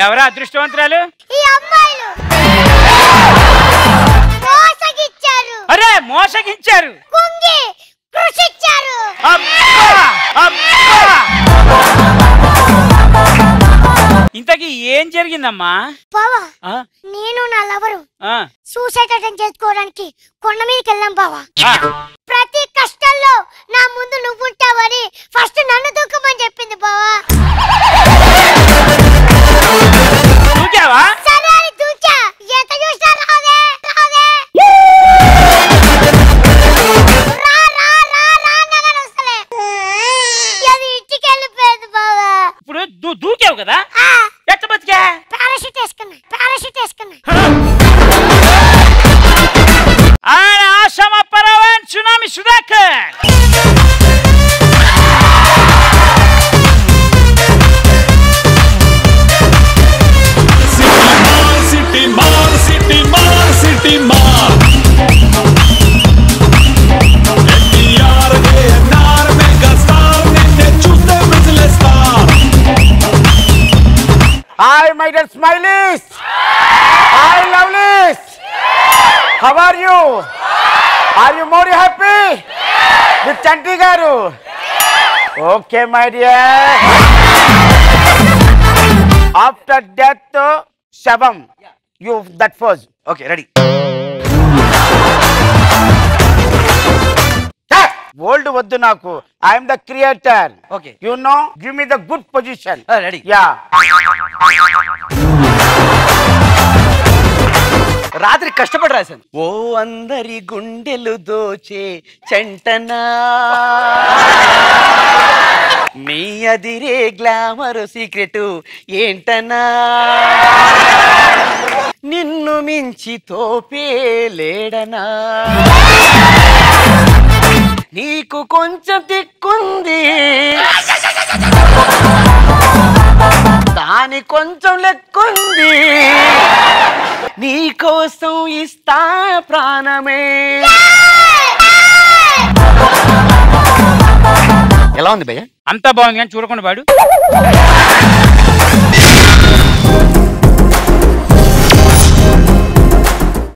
ఎవరా అదృష్టవంతురాలు? ఈ అమ్మాయిలు మోసగిచ్చారు. అరే మోసగించారు, కుంగి కృషిచ్చారు. ఇంతకీ ఏం జరిగిందమ్మా? బావా నేను నా లవరు సూసైడ్ అటెంప్ట్ చేసుకోవడానికి కొండ మీదకి వెళ్ళాం బావా. ప్రతి కష్టంలో నా ముందు నువ్వుంటావని ఫస్ట్ నన్ను దూకమని చెప్పింది బావా. దూకావా? సరే అని దూకా. ఎంత చూసినా రాదే రాదే రా రా రా రా నగర వస్తలే. అది ఇంటికి వెళ్ళిపోయింది బావా. ఇప్పుడు దూకావు కదా, ఎట్ట బతికా? పారాషూట్ వేసుకున్నా, పారాషూట్ వేసుకున్నా. ఆశమ పరవన్ సునామి సుధాకర్. సిటీ మార్ సిటీ మార్ సిటీ మార్ ఎన్టీఆర్ ఏఎన్ఆర్ మెగా స్టార్ నిన్నే చూస్తే whistle star. Hi my dear Smileys. Hi Lovelies. How are you? Are you more happy? With Chanti garu? Okay my dear. After death, Shabam. You that first. Okay, ready. Old వద్దు నాకు. I am the creator. Okay. You know, give me the good position. Ready. Yeah. రాత్రి కష్టపడి రాశాను. ఓ అందరి గుండెలు దోచే చంటనా, మీ అదిరే glamour secret ఏంటనా, నిన్ను మించి తోపే లేడనా, నీకు కొంచెం తిక్కుంది దాని కొంచెం లెక్కుంది, నీకోసం ఇస్తా ప్రాణమే. ఎలా ఉంది భయ్య? అంతా బాగుంది కానీ చూడకుండా పాడు.